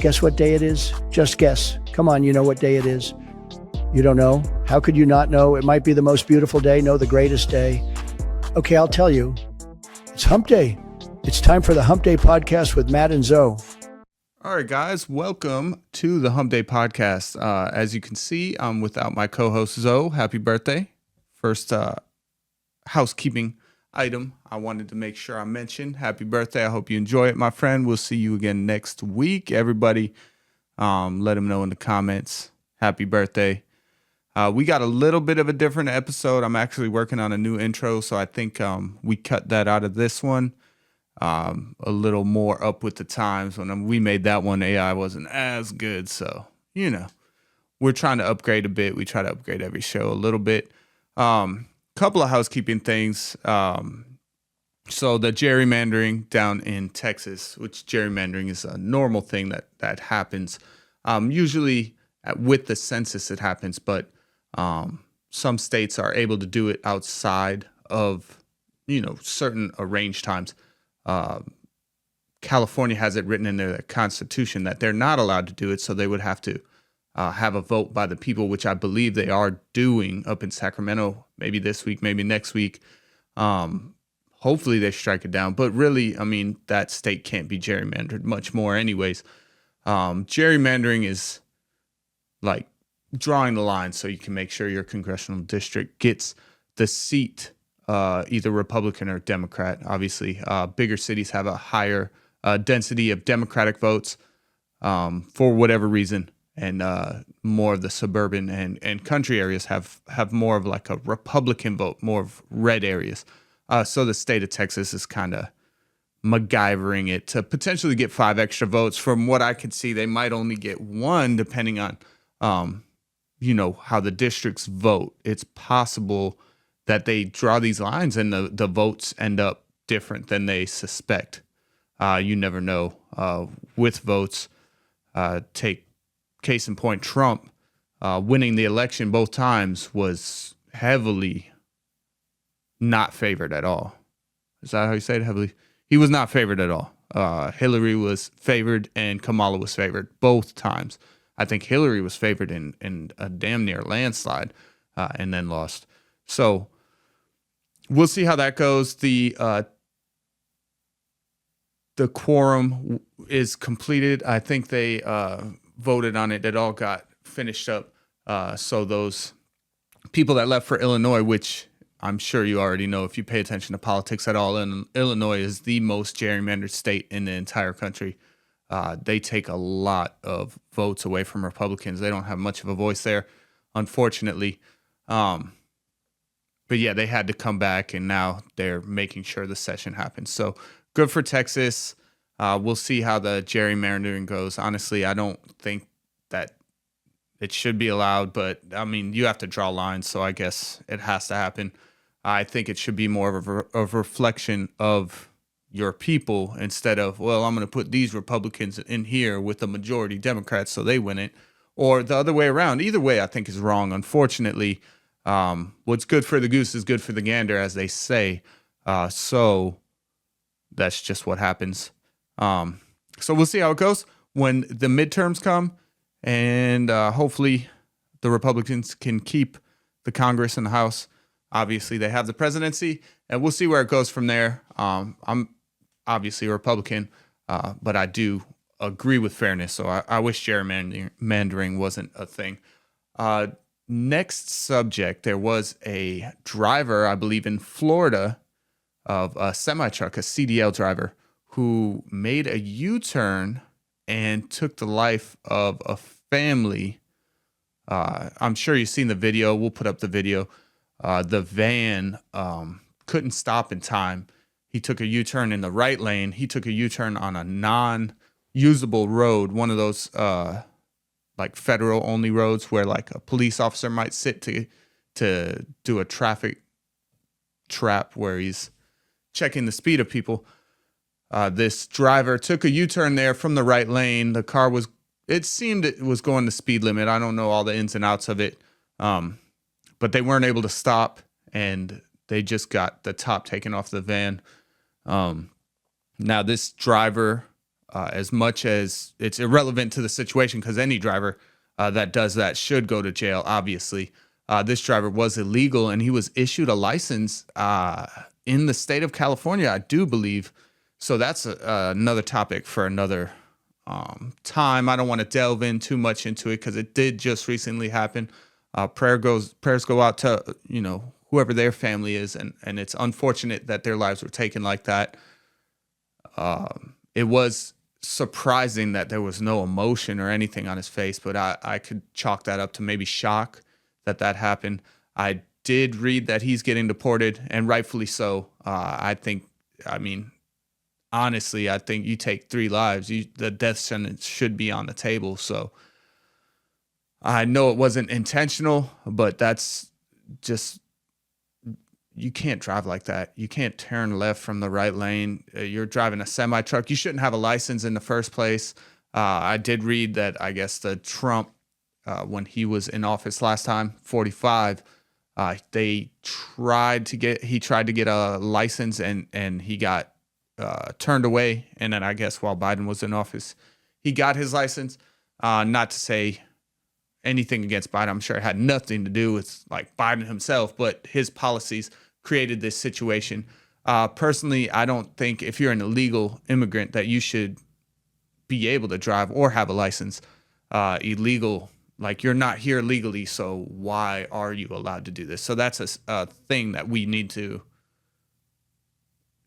Guess what day it is? Just guess. Come on, you know what day it is. You don't know? How could you not know? It might be the most beautiful day, no, the greatest day. Okay, I'll tell you. It's Hump Day. It's time for the Hump Day podcast with Matt and Zoe. All right, guys, welcome to the HumpDay podcast. As you can see, I'm without my co-host Zoe. Happy birthday. First housekeeping item I wanted to make sure I mentioned. Happy birthday. I hope you enjoy it, my friend. We'll see you again next week. Everybody, let them know in the comments. Happy birthday. We got a little bit of a different episode. I'm actually working on a new intro, so I think we cut that out of this one. A little more up with the times. When we made that one, AI wasn't as good. So, we're trying to upgrade a bit. We try to upgrade every show a little bit. Couple of housekeeping things. So the gerrymandering down in Texas, which gerrymandering is a normal thing that happens. Usually with the census it happens, but some states are able to do it outside of, certain arranged times. California has it written in their constitution that they're not allowed to do it, so they would have to have a vote by the people, which I believe they are doing up in Sacramento, maybe this week, maybe next week. Hopefully they strike it down, but really, that state can't be gerrymandered much more anyways. Gerrymandering is like drawing the line so you can make sure your congressional district gets the seat, either Republican or Democrat. Obviously, bigger cities have a higher density of Democratic votes for whatever reason, and more of the suburban and country areas have more of like a Republican vote, more of red areas. So the state of Texas is kind of MacGyvering it to potentially get 5 extra votes. From what I can see, they might only get 1 depending on, how the districts vote. It's possible that they draw these lines and the votes end up different than they suspect. You never know. With votes, take case in point, Trump winning the election both times was heavily not favored at all. Is that how you say it? Heavily? He was not favored at all. Hillary was favored and Kamala was favored both times. I think Hillary was favored in a damn near landslide and then lost. So we'll see how that goes. The quorum is completed. I think they voted on it. It all got finished up. So those people that left for Illinois, which I'm sure you already know if you pay attention to politics at all, and Illinois is the most gerrymandered state in the entire country. They take a lot of votes away from Republicans. They don't have much of a voice there, unfortunately. But yeah, they had to come back, and now they're making sure the session happens. So good for Texas. We'll see how the gerrymandering goes. Honestly, I don't think that it should be allowed, but you have to draw lines, so I guess it has to happen. I think it should be more of a reflection of your people instead of, well, I'm going to put these Republicans in here with the majority Democrats so they win it, or the other way around. Either way, I think is wrong. Unfortunately, what's good for the goose is good for the gander, as they say. So that's just what happens. So we'll see how it goes when the midterms come, and hopefully the Republicans can keep the Congress and the House. Obviously, they have the presidency, and we'll see where it goes from there. I'm obviously a Republican, but I do agree with fairness, so I wish gerrymandering wasn't a thing. Next subject, there was a driver, I believe in Florida, of a semi-truck, a CDL driver, who made a U-turn and took the life of a family. I'm sure you've seen the video. We'll put up the video. The van couldn't stop in time. He took a U-turn in the right lane. He took a U-turn on a non-usable road, one of those like federal only roads where like a police officer might sit to do a traffic trap where he's checking the speed of people. This driver took a U-turn there from the right lane. The car it seemed it was going the speed limit. I don't know all the ins and outs of it. But they weren't able to stop, and they just got the top taken off the van. Now this driver as much as it's irrelevant to the situation, because any driver that does that should go to jail, obviously. This driver was illegal, and he was issued a license in the state of California, I do believe. So that's another topic for another time. I don't want to delve in too much into it because it did just recently happen. Prayers go out to, whoever their family is, and it's unfortunate that their lives were taken like that. It was surprising that there was no emotion or anything on his face, but I could chalk that up to maybe shock that happened. I did read that he's getting deported, and rightfully so. Honestly, I think you take 3 lives, the death sentence should be on the table. So I know it wasn't intentional, but that's just, you can't drive like that. You can't turn left from the right lane. You're driving a semi truck. You shouldn't have a license in the first place. I did read that I guess the Trump, when he was in office last time, 45, he tried to get a license and he got turned away. And then I guess while Biden was in office, he got his license. Not to say anything against Biden. I'm sure it had nothing to do with like Biden himself, but his policies created this situation. Personally, I don't think if you're an illegal immigrant that you should be able to drive or have a license. Illegal, like you're not here legally, so why are you allowed to do this? So that's a thing that we need to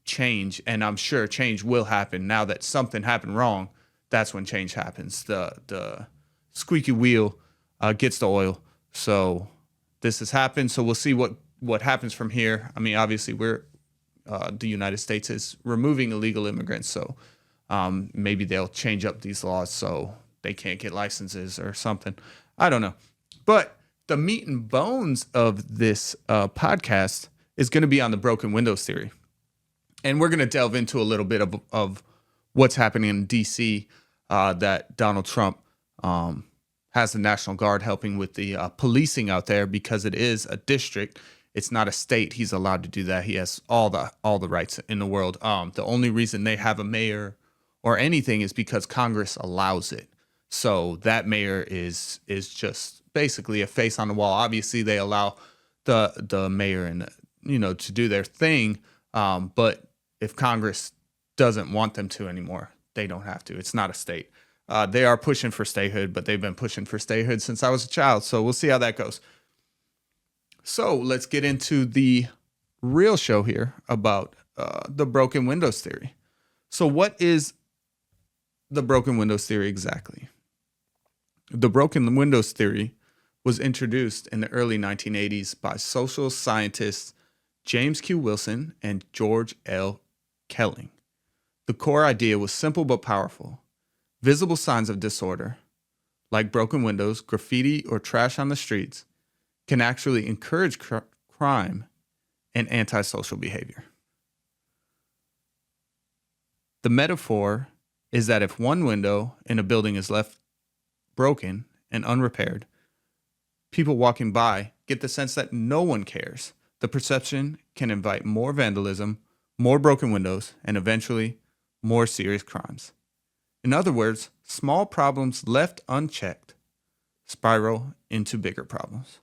change, and I'm sure change will happen. Now that something happened wrong, that's when change happens. The squeaky wheel gets the oil. So this has happened. So we'll see what happens from here. I mean, obviously the United States is removing illegal immigrants. So maybe they'll change up these laws so they can't get licenses or something. I don't know. But the meat and bones of this podcast is going to be on the broken windows theory. And we're going to delve into a little bit of what's happening in D.C., that Donald Trump has the National Guard helping with the policing out there because it is a district. It's not a state. He's allowed to do that. He has all the rights in the world. The only reason they have a mayor or anything is because Congress allows it. So that mayor is just basically a face on the wall. Obviously, they allow the mayor and to do their thing, but if Congress doesn't want them to anymore, they don't have to. It's not a state. They are pushing for statehood, but they've been pushing for statehood since I was a child. So we'll see how that goes. So let's get into the real show here about the broken windows theory. So what is the broken windows theory exactly? The broken windows theory was introduced in the early 1980s by social scientists James Q. Wilson and George L. Kelling. The core idea was simple but powerful. Visible signs of disorder, like broken windows, graffiti, or trash on the streets, can actually encourage crime and antisocial behavior. The metaphor is that if one window in a building is left broken and unrepaired, people walking by get the sense that no one cares. The perception can invite more vandalism, more broken windows, and eventually more serious crimes. In other words, small problems left unchecked spiral into bigger problems.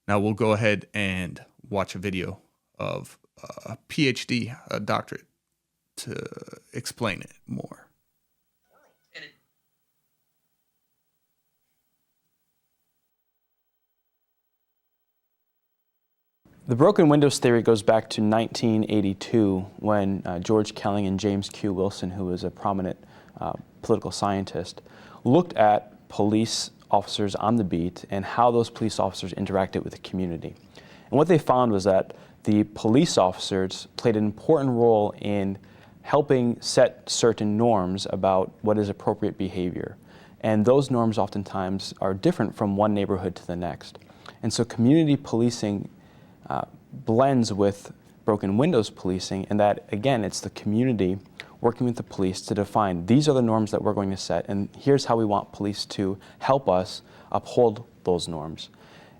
Now we'll go ahead and watch a video of a PhD, a doctorate, to explain it more. The broken windows theory goes back to 1982 when George Kelling and James Q. Wilson, who was a prominent political scientist, looked at police officers on the beat and how those police officers interacted with the community. And what they found was that the police officers played an important role in helping set certain norms about what is appropriate behavior. And those norms oftentimes are different from one neighborhood to the next. And so community policing blends with broken windows policing, and that, again, it's the community working with the police to define these are the norms that we're going to set, and here's how we want police to help us uphold those norms.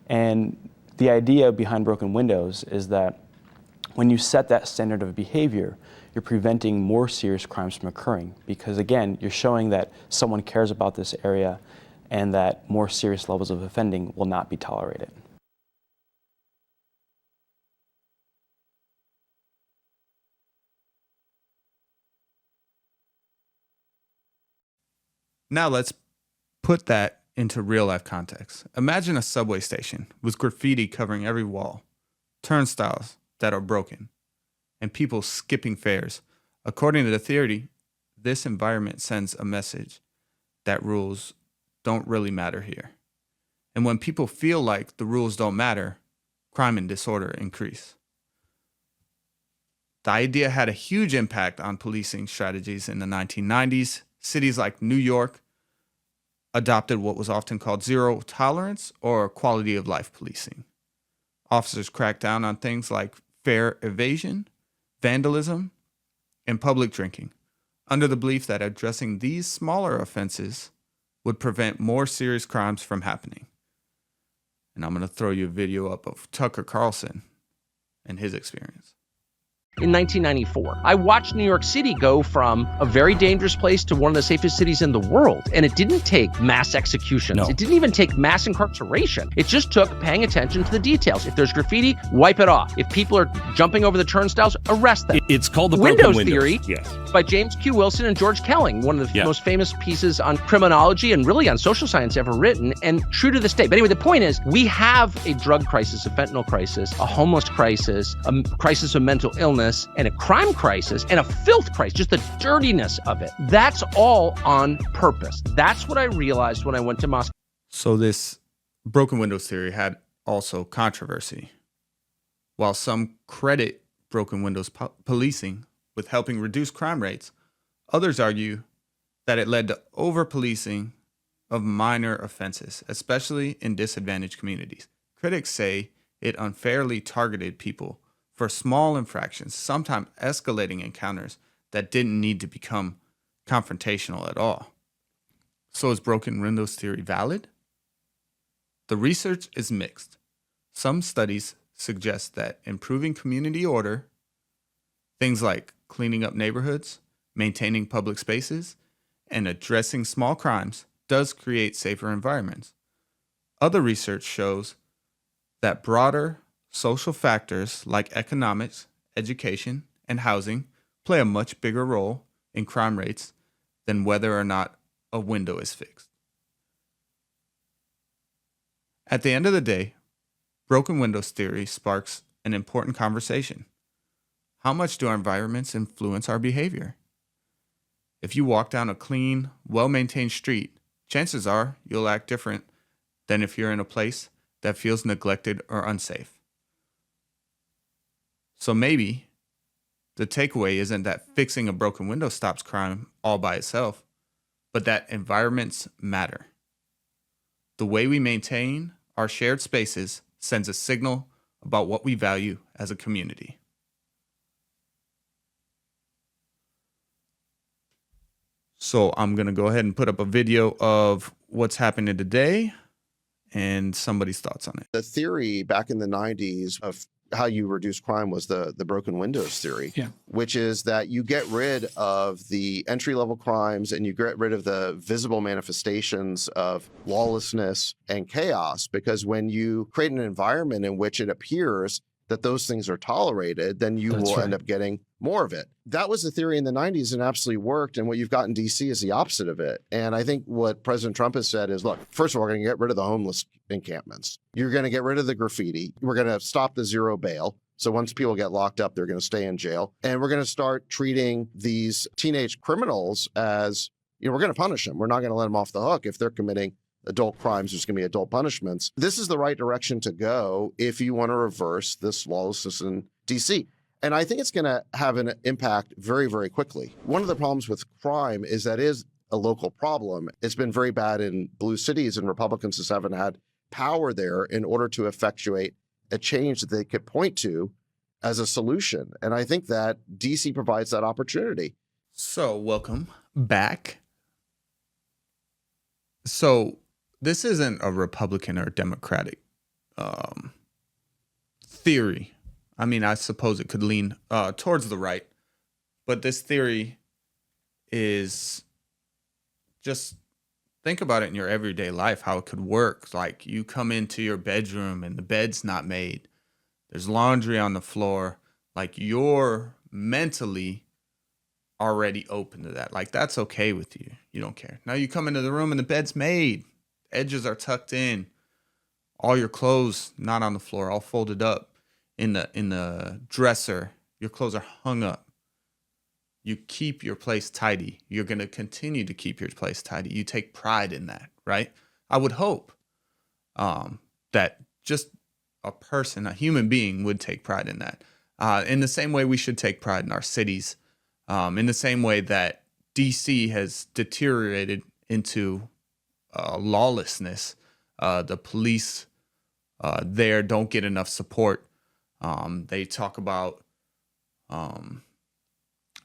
And the idea behind broken windows is that when you set that standard of behavior, you're preventing more serious crimes from occurring, because again, you're showing that someone cares about this area and that more serious levels of offending will not be tolerated. Now let's put that into real life context. Imagine a subway station with graffiti covering every wall, turnstiles that are broken, and people skipping fares. According to the theory, this environment sends a message that rules don't really matter here. And when people feel like the rules don't matter, crime and disorder increase. The idea had a huge impact on policing strategies in the 1990s. Cities like New York adopted what was often called zero tolerance or quality of life policing. Officers cracked down on things like fare evasion, vandalism, and public drinking, under the belief that addressing these smaller offenses would prevent more serious crimes from happening. And I'm going to throw you a video up of Tucker Carlson and his experience. In 1994, I watched New York City go from a very dangerous place to one of the safest cities in the world. And it didn't take mass executions. No. It didn't even take mass incarceration. It just took paying attention to the details. If there's graffiti, wipe it off. If people are jumping over the turnstiles, arrest them. It's called the Windows broken Theory, yes, by James Q. Wilson and George Kelling, one of the most famous pieces on criminology and really on social science ever written, and true to this day. But anyway, the point is, we have a drug crisis, a fentanyl crisis, a homeless crisis, a crisis of mental illness, and a crime crisis, and a filth crisis, just the dirtiness of it. That's all on purpose. That's what I realized when I went to Moscow. So this broken windows theory had also controversy. While some credit broken windows policing with helping reduce crime rates, others argue that it led to over-policing of minor offenses, especially in disadvantaged communities. Critics say it unfairly targeted people for small infractions, sometimes escalating encounters that didn't need to become confrontational at all. So is broken windows theory valid? The research is mixed. Some studies suggest that improving community order, things like cleaning up neighborhoods, maintaining public spaces, and addressing small crimes does create safer environments. Other research shows that broader social factors like economics, education, and housing play a much bigger role in crime rates than whether or not a window is fixed. At the end of the day, broken windows theory sparks an important conversation. How much do our environments influence our behavior? If you walk down a clean, well-maintained street, chances are you'll act different than if you're in a place that feels neglected or unsafe. So maybe the takeaway isn't that fixing a broken window stops crime all by itself, but that environments matter. The way we maintain our shared spaces sends a signal about what we value as a community. So I'm going to go ahead and put up a video of what's happening today and somebody's thoughts on it. The theory back in the 90s of how you reduce crime was the broken windows theory, which is that you get rid of the entry-level crimes and you get rid of the visible manifestations of lawlessness and chaos, because when you create an environment in which it appears that those things are tolerated, then you will end up getting more of it. That was the theory in the 90s and absolutely worked. And what you've got in DC is the opposite of it. And I think what President Trump has said is, look, first of all, we're going to get rid of the homeless encampments. You're going to get rid of the graffiti. We're going to stop the zero bail. So once people get locked up, they're going to stay in jail. And we're going to start treating these teenage criminals as, we're going to punish them. We're not going to let them off the hook. If they're committing adult crimes, there's going to be adult punishments. This is the right direction to go if you want to reverse this lawlessness in DC. And I think it's going to have an impact very, very quickly. One of the problems with crime is that it is a local problem. It's been very bad in blue cities, and Republicans just haven't had power there in order to effectuate a change that they could point to as a solution. And I think that DC provides that opportunity. So welcome back. So this isn't a Republican or Democratic theory. I mean, I suppose it could lean towards the right, But this theory is just think about it in your everyday life, how it could work. Like you come into your bedroom and the bed's not made. There's laundry on the floor. Like you're mentally already open to that. Like that's okay with you. You don't care. Now you come into the room and the bed's made. Edges are tucked in. All your clothes not on the floor, all folded up in the dresser. Your clothes are hung up. You keep your place tidy. You're going to continue to keep your place tidy. You take pride in that, right? I would hope that just a person, a human being would take pride in that. In the same way we should take pride in our cities. In the same way that DC has deteriorated into lawlessness. The police there don't get enough support. They talk about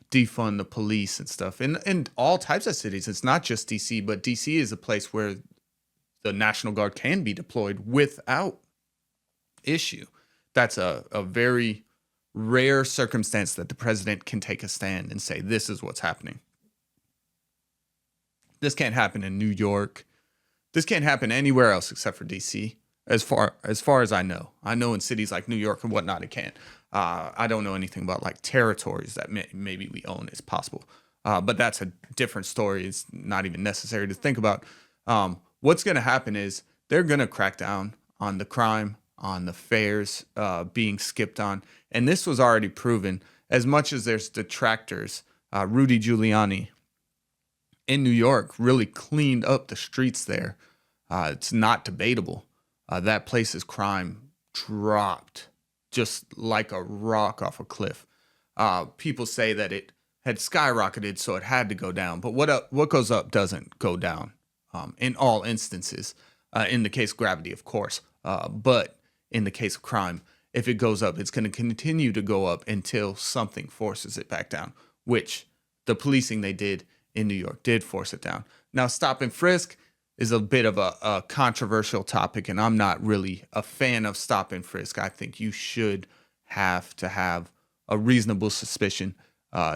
defund the police and stuff in all types of cities. It's not just DC, but DC is a place where the National Guard can be deployed without issue. That's a very rare circumstance that the president can take a stand and say, this is what's happening. This can't happen in New York. This can't happen anywhere else except for DC. As far as I know in cities like New York and whatnot, it can. I don't know anything about like territories that maybe we own. It's possible, but that's a different story. It's not even necessary to think about. What's going to happen is they're going to crack down on the crime, on the fares being skipped on, and this was already proven. As much as there's detractors, Rudy Giuliani in New York really cleaned up the streets there. It's not debatable. That place's crime dropped just like a rock off a cliff. People say that it had skyrocketed, so it had to go down. But what goes up doesn't go down in all instances. In the case of gravity, of course. But in the case of crime, if it goes up, it's going to continue to go up until something forces it back down, which the policing they did in New York did force it down. Now, stop and frisk is a bit of a controversial topic, and I'm not really a fan of stop and frisk. I think you should have to have a reasonable suspicion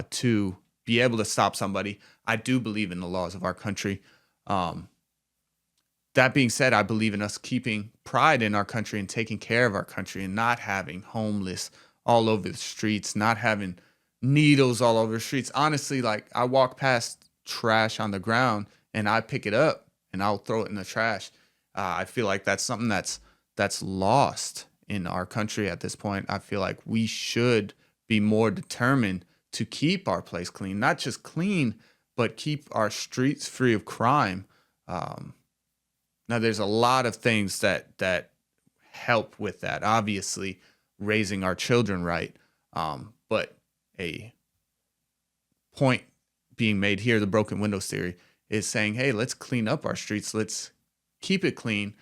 to be able to stop somebody. I do believe in the laws of our country. That being said, I believe in us keeping pride in our country and taking care of our country and not having homeless all over the streets, not having needles all over the streets. Honestly, like I walk past trash on the ground and I pick it up and I'll throw it in the trash. I feel like that's something that's lost in our country at this point. I feel like we should be more determined to keep our place clean, not just clean, but keep our streets free of crime. Now, there's a lot of things that help with that. Obviously, raising our children right, but a point being made here, the broken windows theory, is saying, hey, let's clean up our streets. Let's keep it clean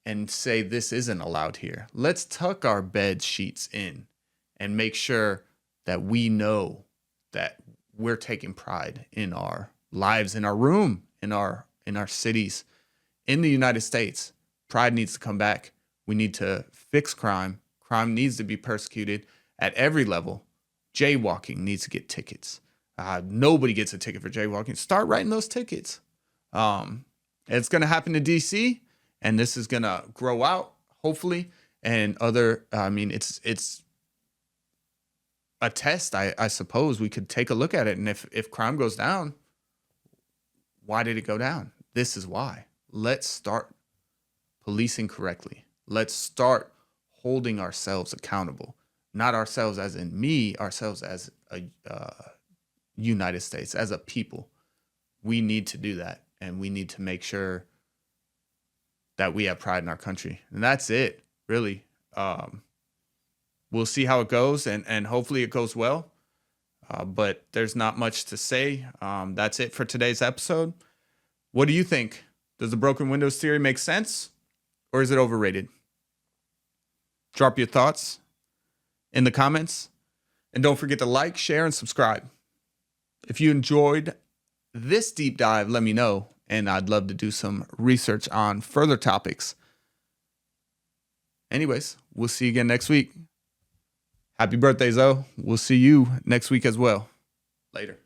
and say this isn't allowed here. Let's tuck our bed sheets in and make sure that we know that we're taking pride in our lives, in our room, in our cities, in the United States. Pride needs to come back. We need to fix crime. Crime needs to be persecuted at every level. Jaywalking needs to get tickets. Nobody gets a ticket for jaywalking. Start writing those tickets. It's going to happen to DC, and this is going to grow out, hopefully. And it's a test, I suppose. We could take a look at it. And if crime goes down, why did it go down? This is why. Let's start policing correctly. Let's start holding ourselves accountable. Not ourselves as in me, ourselves as a United States, as a people. We need to do that, and we need to make sure that we have pride in our country. And that's it, really. We'll see how it goes, and hopefully it goes well. But there's not much to say. That's it for today's episode. What do you think? Does the broken windows theory make sense, or is it overrated? Drop your thoughts in the comments, and don't forget to like, share, and subscribe. If you enjoyed this deep dive, let me know, and I'd love to do some research on further topics. Anyways, we'll see you again next week. Happy birthday, Zoe. We'll see you next week as well. Later.